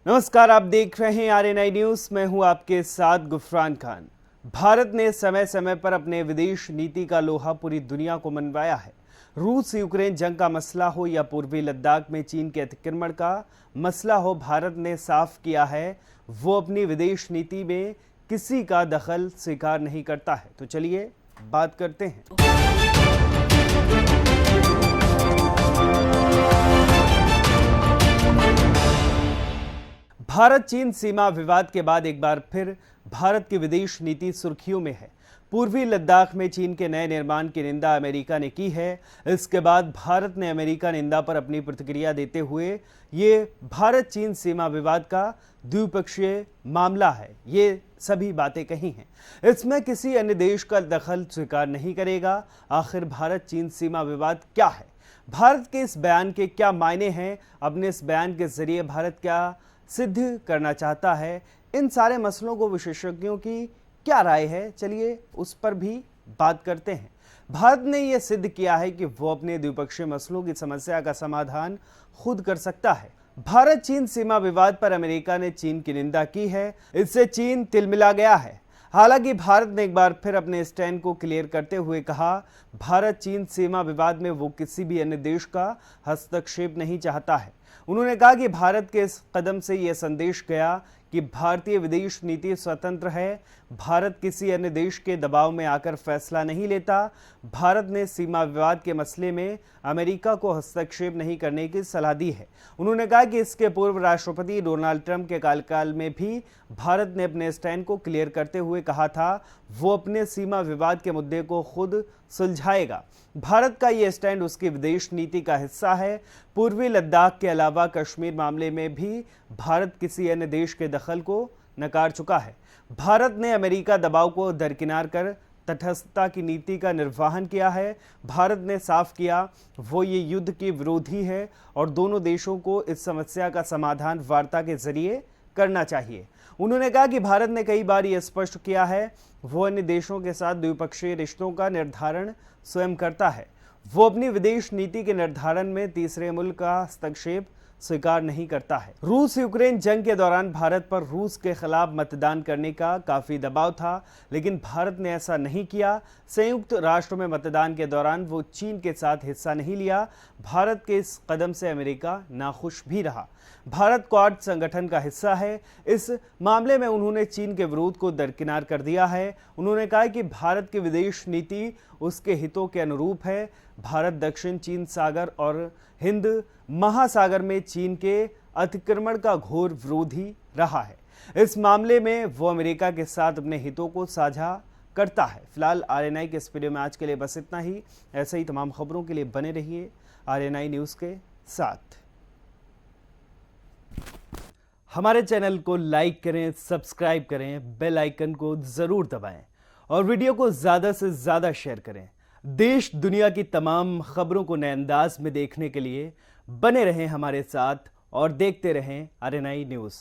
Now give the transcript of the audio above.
नमस्कार, आप देख रहे हैं आरएनआई न्यूज। मैं हूं आपके साथ गुफरान खान। भारत ने समय समय पर अपने विदेश नीति का लोहा पूरी दुनिया को मनवाया है। रूस यूक्रेन जंग का मसला हो या पूर्वी लद्दाख में चीन के अतिक्रमण का मसला हो, भारत ने साफ किया है वो अपनी विदेश नीति में किसी का दखल स्वीकार नहीं करता है। तो चलिए बात करते हैं। भारत चीन सीमा विवाद के बाद एक बार फिर भारत की विदेश नीति सुर्खियों में है। पूर्वी लद्दाख में चीन के नए निर्माण की निंदा अमेरिका ने की है। इसके बाद भारत ने अमेरिका निंदा पर अपनी प्रतिक्रिया देते हुए ये भारत चीन सीमा विवाद का द्विपक्षीय मामला है, ये सभी बातें कही हैं। इसमें किसी अन्य देश का दखल स्वीकार नहीं करेगा। आखिर भारत चीन सीमा विवाद क्या है, भारत के इस बयान के क्या मायने हैं, अपने इस बयान के जरिए भारत क्या सिद्ध करना चाहता है, इन सारे मसलों को विशेषज्ञों की क्या राय है, चलिए उस पर भी बात करते हैं। भारत ने यह सिद्ध किया है कि वो अपने द्विपक्षीय मसलों की समस्या का समाधान खुद कर सकता है। भारत चीन सीमा विवाद पर अमेरिका ने चीन की निंदा की है। इससे चीन तिलमिला गया है। हालांकि भारत ने एक बार फिर अपने स्टैंड को क्लियर करते हुए कहा, भारत चीन सीमा विवाद में वो किसी भी अन्य देश का हस्तक्षेप नहीं चाहता है। उन्होंने कहा कि भारत के इस कदम से यह संदेश गया कि भारतीय विदेश नीति स्वतंत्र है। भारत किसी अन्य देश के दबाव में आकर फैसला नहीं लेता। भारत ने सीमा विवाद के मसले में अमेरिका को हस्तक्षेप नहीं करने की सलाह दी है। उन्होंने कहा कि इसके पूर्व राष्ट्रपति डोनाल्ड ट्रंप के कार्यकाल में भी भारत ने अपने स्टैंड को क्लियर करते हुए कहा था वो अपने सीमा विवाद के मुद्दे को खुद सुलझाएगा। भारत का यह स्टैंड उसकी विदेश नीति का हिस्सा है। पूर्वी लद्दाख के अलावा कश्मीर मामले में भी भारत किसी अन्य देश के दखल को नकार चुका है। भारत ने अमेरिका दबाव को दरकिनार कर तटस्थता की नीति का निर्वहन किया है। भारत ने साफ किया वो ये युद्ध के विरोधी है और दोनों देशों को इस समस्या का समाधान वार्ता के जरिए करना चाहिए। उन्होंने कहा कि भारत ने कई बार यह स्पष्ट किया है वो अन्य देशों के साथ द्विपक्षीय रिश्तों का निर्धारण स्वयं करता है। वो अपनी विदेश नीति के निर्धारण में तीसरे मुल्क का हस्तक्षेप स्वीकार नहीं करता है। रूस यूक्रेन जंग के दौरान भारत पर रूस के खिलाफ मतदान करने का काफी दबाव था, लेकिन भारत ने ऐसा नहीं किया। संयुक्त राष्ट्र में मतदान के दौरान वो चीन के साथ हिस्सा नहीं लिया। भारत के इस कदम से अमेरिका नाखुश भी रहा। भारत क्वाड संगठन का हिस्सा है। इस मामले में उन्होंने चीन के विरोध को दरकिनार कर दिया है। उन्होंने कहा कि भारत की विदेश नीति उसके हितों के अनुरूप है। भारत दक्षिण चीन सागर और हिंद महासागर में चीन के अतिक्रमण का घोर विरोधी रहा है। इस मामले में वो अमेरिका के साथ अपने हितों को साझा करता है। फिलहाल आरएनआई के इस वीडियो में आज के लिए बस इतना ही। ऐसे ही तमाम खबरों के लिए बने रहिए आरएनआई न्यूज़ के साथ। हमारे चैनल को लाइक करें, सब्सक्राइब करें, बेल आइकन को जरूर दबाएं और वीडियो को ज्यादा से ज्यादा शेयर करें। देश दुनिया की तमाम खबरों को नए अंदाज में देखने के लिए बने रहें हमारे साथ और देखते रहें आरएनआई न्यूज़।